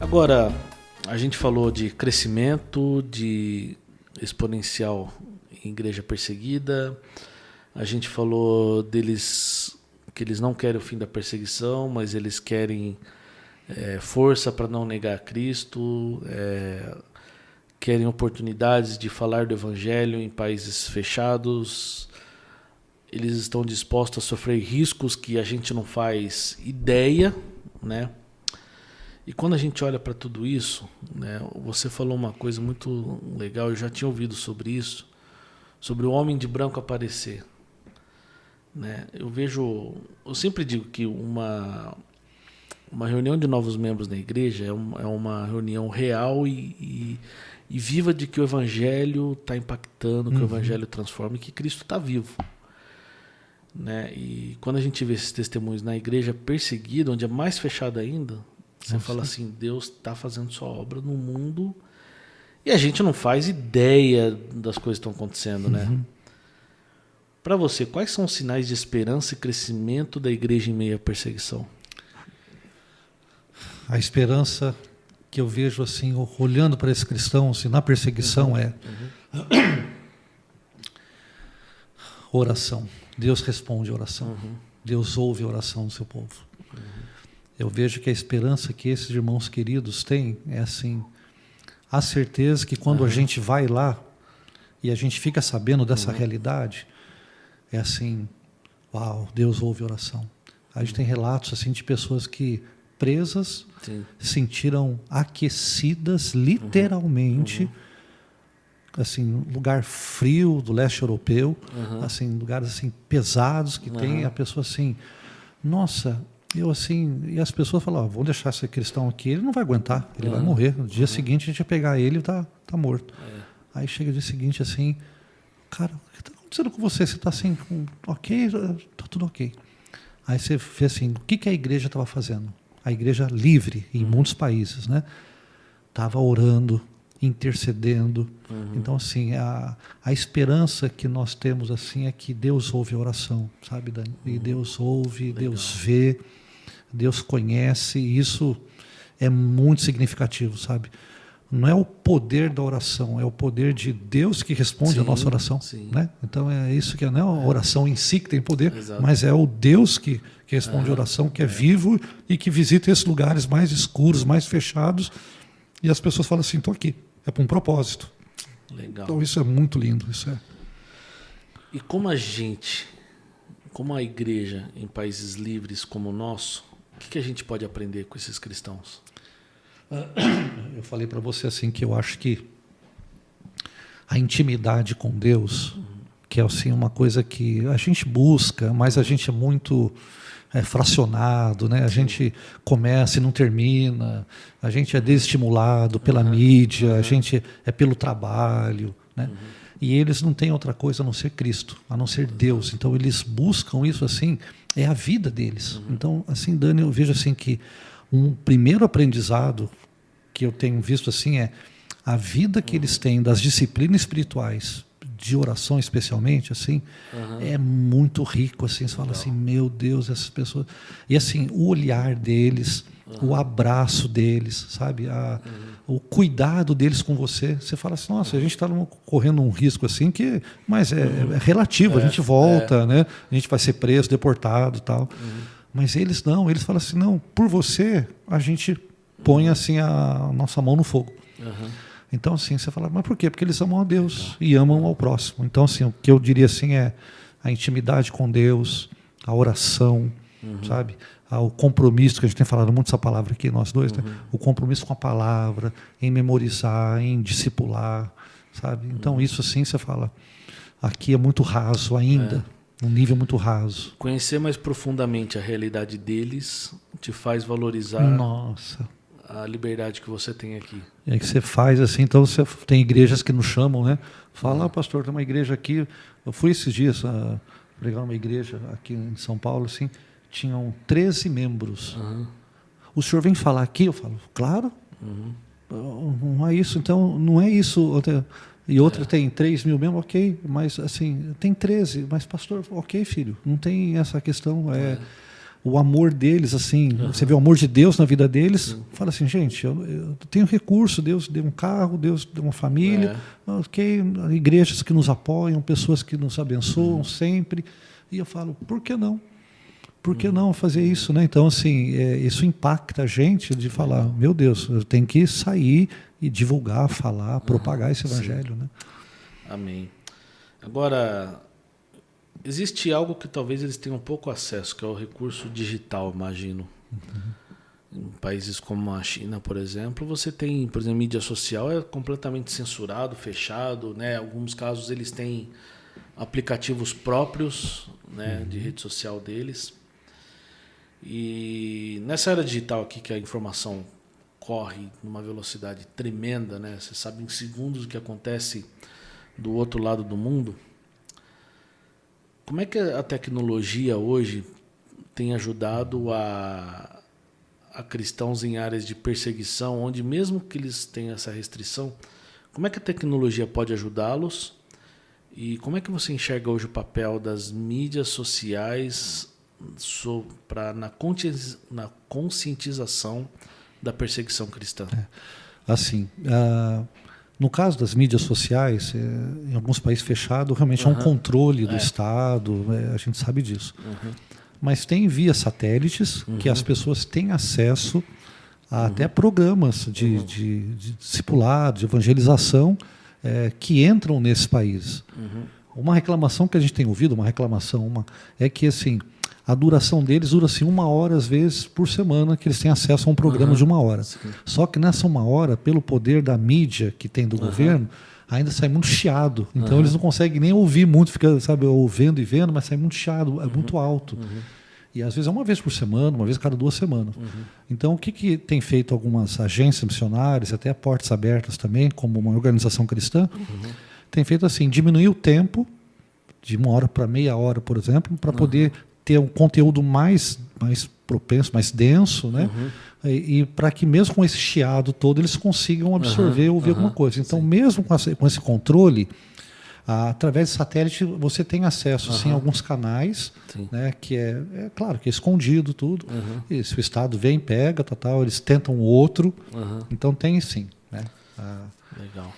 Agora, a gente falou de crescimento, de exponencial em igreja perseguida. A gente falou deles que eles não querem o fim da perseguição, mas eles querem força para não negar Cristo, querem oportunidades de falar do Evangelho em países fechados. Eles estão dispostos a sofrer riscos que a gente não faz ideia, né? E quando a gente olha para tudo isso, né, você falou uma coisa muito legal, eu já tinha ouvido sobre isso, sobre o homem de branco aparecer. Né? Eu sempre digo que uma reunião de novos membros na igreja é uma reunião real e viva de que o Evangelho está impactando, que o Evangelho transforma e que Cristo está vivo. Né? E quando a gente vê esses testemunhos na igreja perseguida, onde é mais fechada ainda, você fala assim, Deus está fazendo sua obra no mundo e a gente não faz ideia das coisas que estão acontecendo, né? Para você, quais são os sinais de esperança e crescimento da igreja em meio à perseguição? A esperança que eu vejo assim, olhando para esse cristão, assim, na perseguição oração. Deus responde a oração. Deus ouve a oração do seu povo. Eu vejo que a esperança que esses irmãos queridos têm é assim, a certeza que quando a gente vai lá e a gente fica sabendo dessa realidade, é assim, uau, Deus ouve a oração. A gente tem relatos assim de pessoas que presas se sentiram aquecidas literalmente, assim, lugar frio do leste europeu, assim, lugares assim pesados que tem a pessoa assim, nossa, eu assim, e as pessoas falam, vamos deixar esse cristão aqui, ele não vai aguentar, ele vai morrer. No dia seguinte a gente vai pegar ele e tá morto. Aí chega o dia seguinte assim, cara, o que está acontecendo com você? Você está assim, ok? Está tudo ok. Aí você vê assim, o que a igreja estava fazendo? A igreja livre, em muitos países, né? Estava orando, intercedendo. Então, assim, a esperança que nós temos assim é que Deus ouve a oração, sabe, Dani? E Deus ouve, legal. Deus vê, Deus conhece, e isso é muito significativo, sabe? Não é o poder da oração, é o poder de Deus que responde a nossa oração. Né? Então é isso que não é a oração em si que tem poder, mas é o Deus que responde a oração, que é vivo e que visita esses lugares mais escuros, mais fechados, e as pessoas falam assim, estou aqui, é para um propósito. Legal. Então isso é muito lindo. E como a igreja em países livres como o nosso, o que a gente pode aprender com esses cristãos? Eu falei para você assim que eu acho que a intimidade com Deus, que é assim uma coisa que a gente busca, mas a gente é muito fracionado, né? A gente começa e não termina, a gente é desestimulado pela mídia, a gente é pelo trabalho, né? E eles não têm outra coisa a não ser Cristo, a não ser Deus. Então eles buscam isso assim, é a vida deles. Então, assim, Dani, eu vejo assim que um primeiro aprendizado que eu tenho visto assim é a vida que eles têm das disciplinas espirituais, de oração especialmente, assim, é muito rico, assim, você fala assim, meu Deus, essas pessoas... E assim, o olhar deles, o abraço deles, sabe? O cuidado deles com você. Você fala assim, nossa, a gente está correndo um risco assim, mas é relativo, a gente volta, né? A gente vai ser preso, deportado e tal. Mas eles não, eles falam assim, não, por você a gente põe assim a nossa mão no fogo. Então assim, você fala, mas por quê? Porque eles amam a Deus e amam ao próximo. Então assim, o que eu diria assim é a intimidade com Deus, a oração, sabe? O compromisso, que a gente tem falado muito essa palavra aqui, nós dois, né? O compromisso com a palavra, em memorizar, em discipular, sabe? Então isso assim, você fala, aqui é muito raso ainda. Um nível muito raso. Conhecer mais profundamente a realidade deles te faz valorizar a liberdade que você tem aqui. É que você faz assim, então você tem igrejas que nos chamam, né? Fala, pastor, tem uma igreja aqui. Eu fui esses dias pregar numa igreja aqui em São Paulo, assim, tinham 13 membros. O senhor vem falar aqui? Eu falo, claro. Não é isso, então, não é isso. E outra tem 3 mil membros, ok, mas assim, tem 13, mas pastor, ok, filho, não tem essa questão. o amor deles, assim, você vê o amor de Deus na vida deles, fala assim, gente, eu tenho recurso, Deus deu um carro, Deus deu uma família, ok, igrejas que nos apoiam, pessoas que nos abençoam sempre, e eu falo, por que não? Por que não fazer isso, né? Então, assim, isso impacta a gente de falar, meu Deus, eu tenho que sair e divulgar, falar, propagar esse evangelho, né? Amém. Agora, existe algo que talvez eles tenham pouco acesso, que é o recurso digital, imagino. Em países como a China, por exemplo, você tem, por exemplo, mídia social é completamente censurado, fechado, né? Em alguns casos eles têm aplicativos próprios, né, de rede social deles. E nessa era digital aqui, que a informação corre numa velocidade tremenda, né? Você sabe em segundos o que acontece do outro lado do mundo. Como é que a tecnologia hoje tem ajudado a cristãos em áreas de perseguição, onde mesmo que eles tenham essa restrição, como é que a tecnologia pode ajudá-los? E como é que você enxerga hoje o papel das mídias sociais na conscientização da perseguição cristã? Assim, no caso das mídias sociais, em alguns países fechados, realmente é um controle do Estado, a gente sabe disso. Mas tem via satélites que as pessoas têm acesso a até programas de discipulado, de evangelização, que entram nesses países. Uma reclamação que a gente tem ouvido, é que assim, a duração deles dura assim 1 hora, às vezes, por semana, que eles têm acesso a um programa de 1 hora. Sim. Só que nessa 1 hora, pelo poder da mídia que tem do governo, ainda sai muito chiado. Então eles não conseguem nem ouvir muito, fica, sabe, ouvindo e vendo, mas sai muito chiado, é muito alto. E às vezes é 1 vez por semana, 1 vez a cada 2 semanas. Então o que tem feito algumas agências missionárias, até Portas Abertas também, como uma organização cristã, tem feito assim, diminuir o tempo de 1 hora para meia hora, por exemplo, para poder ter um conteúdo mais propenso, mais denso, né? E para que mesmo com esse chiado todo eles consigam absorver, ouvir alguma coisa. Então, mesmo com esse controle, através de satélite você tem acesso sim, a alguns canais, né? Que é claro que é escondido tudo. E se o Estado vem, pega, eles tentam outro. Então tem sim, né? Legal.